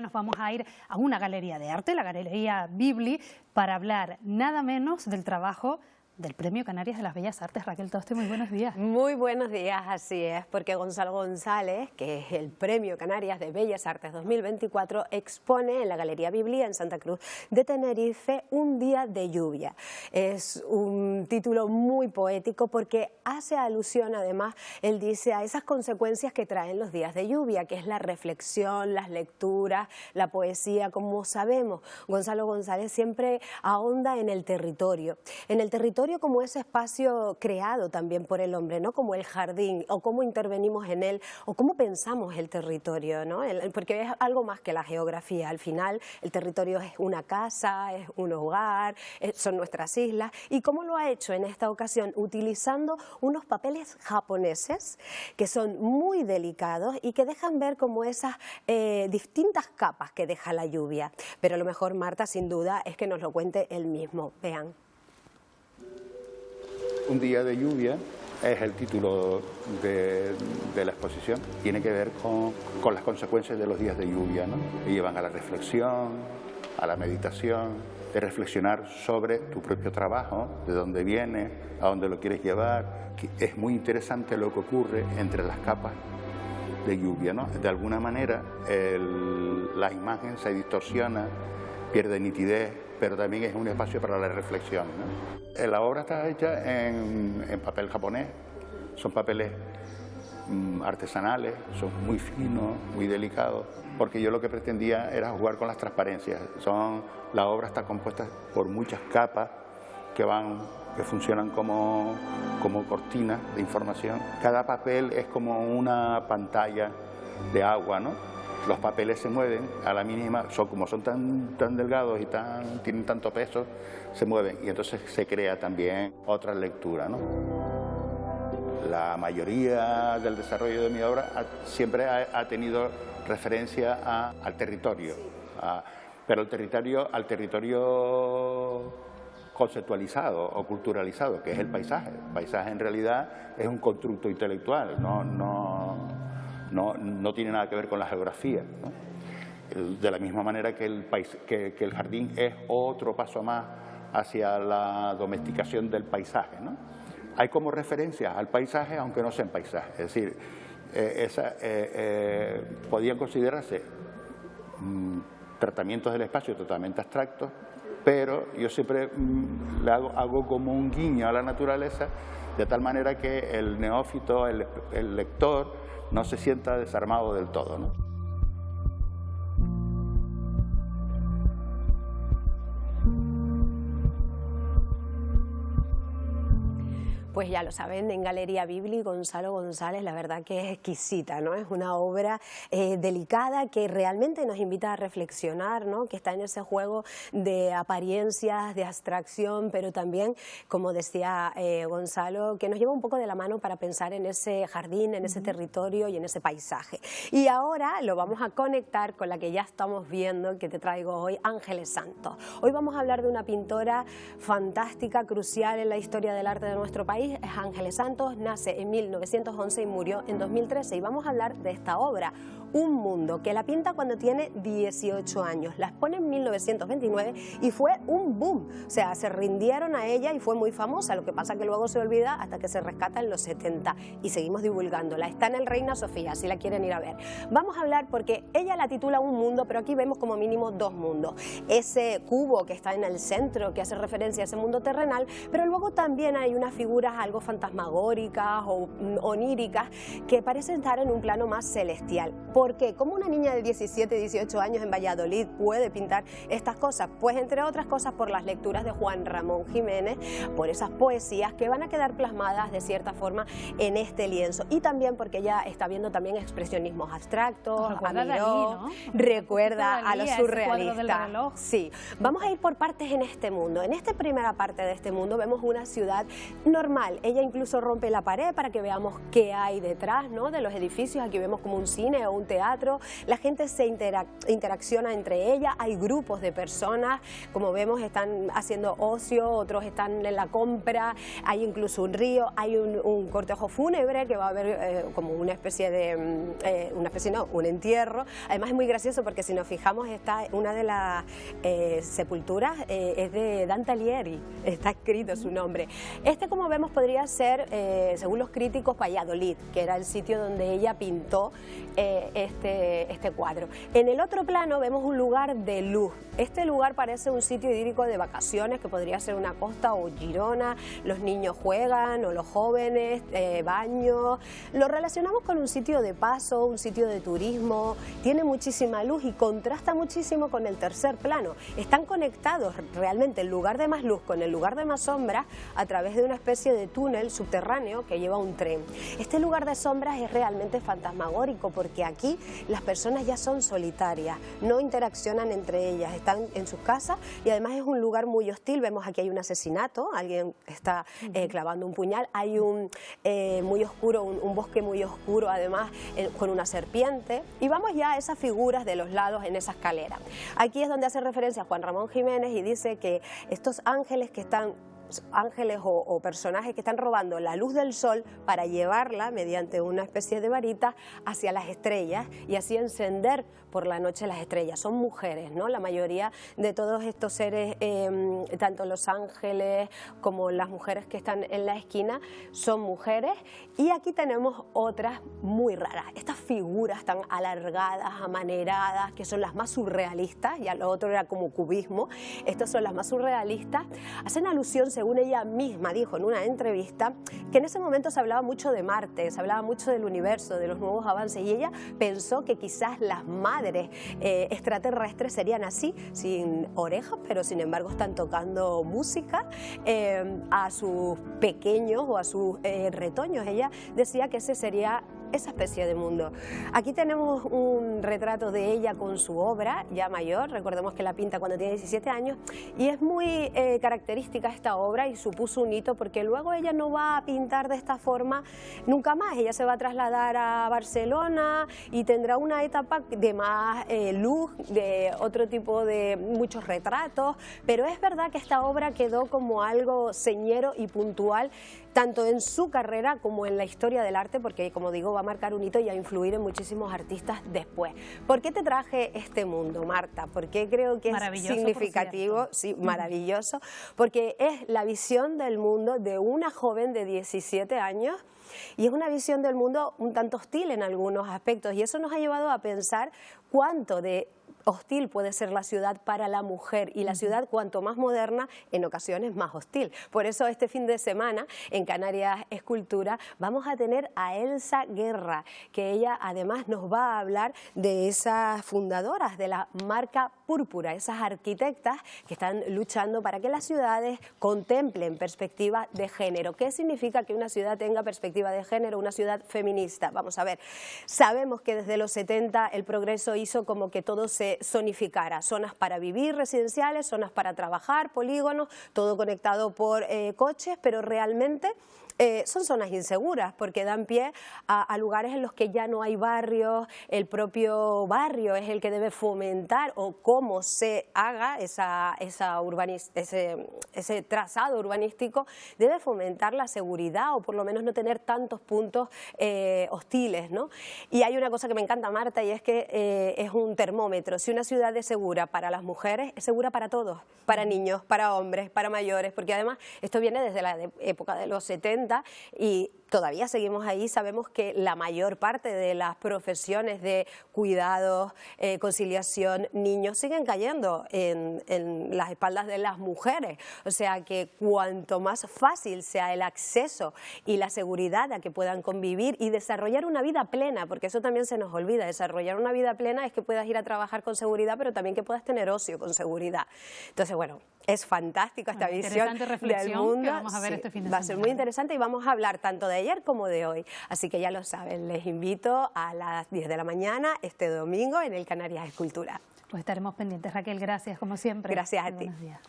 Nos vamos a ir a una galería de arte, la Galería Bibli, para hablar nada menos del trabajo del Premio Canarias de las Bellas Artes. Raquel Toste, muy buenos días. Muy buenos días, así es, porque Gonzalo González, que es el Premio Canarias de Bellas Artes 2024, expone en la Galería Bibli en Santa Cruz de Tenerife Un día de lluvia. Es un título muy poético porque hace alusión, además, él dice, a esas consecuencias que traen los días de lluvia, que es la reflexión, las lecturas, la poesía. Como sabemos, Gonzalo González siempre ahonda en el territorio como ese espacio creado también por el hombre, ¿no? Como el jardín, o cómo intervenimos en él, o cómo pensamos el territorio, ¿no? Porque es algo más que la geografía. Al final, el territorio es una casa, es un hogar, son nuestras islas. ¿Y cómo lo ha hecho en esta ocasión? Utilizando unos papeles japoneses que son muy delicados y que dejan ver como esas distintas capas que deja la lluvia. Pero lo mejor, Marta, sin duda, es que nos lo cuente él mismo. Vean. Un día de lluvia es el título de la exposición. Tiene que ver con las consecuencias de los días de lluvia, ¿no? Que llevan a la reflexión, a la meditación, de reflexionar sobre tu propio trabajo, de dónde viene, a dónde lo quieres llevar. Es muy interesante lo que ocurre entre las capas de lluvia, ¿no? De alguna manera la imagen se distorsiona, pierde nitidez, pero también es un espacio para la reflexión, ¿no? La obra está hecha en papel japonés, son papeles artesanales, son muy finos, muy delicados, porque yo lo que pretendía era jugar con las transparencias. La obra está compuesta por muchas capas que funcionan como cortinas de información. Cada papel es como una pantalla de agua, ¿no? Los papeles se mueven a la mínima, como son tan delgados y tienen tanto peso, se mueven y entonces se crea también otra lectura, ¿no? La mayoría del desarrollo de mi obra siempre ha tenido referencia al territorio, pero al territorio conceptualizado o culturalizado, que es el paisaje. El paisaje en realidad es un constructo intelectual, no tiene nada que ver con la geografía, ¿no? De la misma manera que el jardín es otro paso más hacia la domesticación del paisaje, ¿no? Hay como referencias al paisaje, aunque no sean paisajes. Es decir, podían considerarse tratamientos del espacio totalmente abstractos, pero yo siempre hago como un guiño a la naturaleza, de tal manera que el neófito, el lector, no se sienta desarmado del todo, ¿no? Pues ya lo saben, en Galería Bibli, Gonzalo González, la verdad que es exquisita, ¿no? Es una obra delicada que realmente nos invita a reflexionar, ¿no? Que está en ese juego de apariencias, de abstracción, pero también, como decía Gonzalo, que nos lleva un poco de la mano para pensar en ese jardín, en ese territorio y en ese paisaje. Y ahora lo vamos a conectar con la que ya estamos viendo, que te traigo hoy, Ángeles Santos. Hoy vamos a hablar de una pintora fantástica, crucial en la historia del arte de nuestro país. Es Ángeles Santos, nace en 1911 y murió en 2013, y vamos a hablar de esta obra, Un mundo, que la pinta cuando tiene 18 años. La expone en 1929 y fue un boom, o sea, se rindieron a ella y fue muy famosa. Lo que pasa que luego se olvida hasta que se rescata en los 70 y seguimos divulgándola. Está en el Reina Sofía, si la quieren ir a ver. Vamos a hablar porque ella la titula Un mundo, pero aquí vemos como mínimo dos mundos. Ese cubo que está en el centro, que hace referencia a ese mundo terrenal, pero luego también hay unas figuras algo fantasmagóricas o oníricas que parecen estar en un plano más celestial. ¿Por qué? ¿Cómo una niña de 17, 18 años en Valladolid puede pintar estas cosas? Pues entre otras cosas por las lecturas de Juan Ramón Jiménez, por esas poesías que van a quedar plasmadas de cierta forma en este lienzo, y también porque ella está viendo también expresionismos abstractos, a Miró, ¿no? Recuerda a los surrealistas. Sí, vamos a ir por partes en este mundo. En esta primera parte de este mundo vemos una ciudad normal. Ella incluso rompe la pared para que veamos qué hay detrás, ¿no?, de los edificios. Aquí vemos como un cine o un un teatro, la gente se interacciona entre ellas, hay grupos de personas, como vemos están haciendo ocio, otros están en la compra, hay incluso un río, hay un cortejo fúnebre que va a haber como una especie de, un entierro. Además es muy gracioso porque si nos fijamos está una de las sepulturas es de Dante Alighieri, está escrito su nombre. Este, como vemos, podría ser, según los críticos, Valladolid, que era el sitio donde ella pintó este cuadro. En el otro plano vemos un lugar de luz. Este lugar parece un sitio idílico de vacaciones, que podría ser una costa o Girona, los niños juegan o los jóvenes, baños. Lo relacionamos con un sitio de paso, un sitio de turismo, tiene muchísima luz y contrasta muchísimo con el tercer plano. Están conectados realmente el lugar de más luz con el lugar de más sombra a través de una especie de túnel subterráneo que lleva un tren. Este lugar de sombras es realmente fantasmagórico porque aquí las personas ya son solitarias, no interaccionan entre ellas, están en sus casas y además es un lugar muy hostil. Vemos aquí hay un asesinato, alguien está clavando un puñal, hay un muy oscuro, un bosque muy oscuro además con una serpiente y vamos ya a esas figuras de los lados en esa escalera. Aquí es donde hace referencia a Juan Ramón Jiménez y dice que estos ángeles que están o personajes que están robando la luz del sol para llevarla mediante una especie de varita hacia las estrellas y así encender por la noche las estrellas. Son mujeres, ¿no? La mayoría de todos estos seres, tanto los ángeles como las mujeres que están en la esquina, son mujeres. Y aquí tenemos otras muy raras. Estas figuras tan alargadas, amaneradas, que son las más surrealistas, ya lo otro era como cubismo, estas son las más surrealistas, hacen alusión, según ella misma dijo en una entrevista, que en ese momento se hablaba mucho de Marte, se hablaba mucho del universo, de los nuevos avances, y ella pensó que quizás las madres extraterrestres serían así, sin orejas, pero sin embargo están tocando música a sus pequeños o a sus retoños. Ella decía que ese sería esa especie de mundo. Aquí tenemos un retrato de ella con su obra, ya mayor, recordemos que la pinta cuando tiene 17 años, y es muy característica esta obra y supuso un hito porque luego ella no va a pintar de esta forma nunca más. Ella se va a trasladar a Barcelona y tendrá una etapa de más luz, de otro tipo de muchos retratos, pero es verdad que esta obra quedó como algo señero y puntual tanto en su carrera como en la historia del arte, porque como digo va a marcar un hito y a influir en muchísimos artistas después. ¿Por qué te traje este mundo, Marta? Porque creo que es significativo, sí, maravilloso, porque es la visión del mundo de una joven de 17 años y es una visión del mundo un tanto hostil en algunos aspectos y eso nos ha llevado a pensar cuánto de hostil puede ser la ciudad para la mujer y la ciudad cuanto más moderna en ocasiones más hostil. Por eso este fin de semana en Canarias Escultura vamos a tener a Elsa Guerra, que ella además nos va a hablar de esas fundadoras de la marca Púrpura, esas arquitectas que están luchando para que las ciudades contemplen perspectiva de género. ¿Qué significa que una ciudad tenga perspectiva de género, una ciudad feminista? Vamos a ver, sabemos que desde los 70 el progreso hizo como que todo se zonificara, zonas para vivir residenciales, zonas para trabajar, polígonos, todo conectado por coches, pero realmente son zonas inseguras porque dan pie a lugares en los que ya no hay barrios, el propio barrio es el que debe fomentar o cómo se haga ese trazado urbanístico, debe fomentar la seguridad o por lo menos no tener tantos puntos hostiles, ¿no? Y hay una cosa que me encanta, Marta, y es que es un termómetro. Si una ciudad es segura para las mujeres, es segura para todos, para niños, para hombres, para mayores, porque además esto viene desde la época de los 70 y todavía seguimos ahí. Sabemos que la mayor parte de las profesiones de cuidados, conciliación, niños siguen cayendo en las espaldas de las mujeres. O sea que cuanto más fácil sea el acceso y la seguridad a que puedan convivir y desarrollar una vida plena, porque eso también se nos olvida, desarrollar una vida plena es que puedas ir a trabajar con seguridad, pero también que puedas tener ocio con seguridad. Entonces, bueno, es fantástica esta visión del mundo. Que vamos a ver este fin de semana. Va a ser muy interesante y vamos a hablar tanto de ayer como de hoy. Así que ya lo saben, les invito a las 10 de la mañana este domingo en el Canarias Escultura. Pues estaremos pendientes. Raquel, gracias como siempre. Gracias a ti. Buenos días.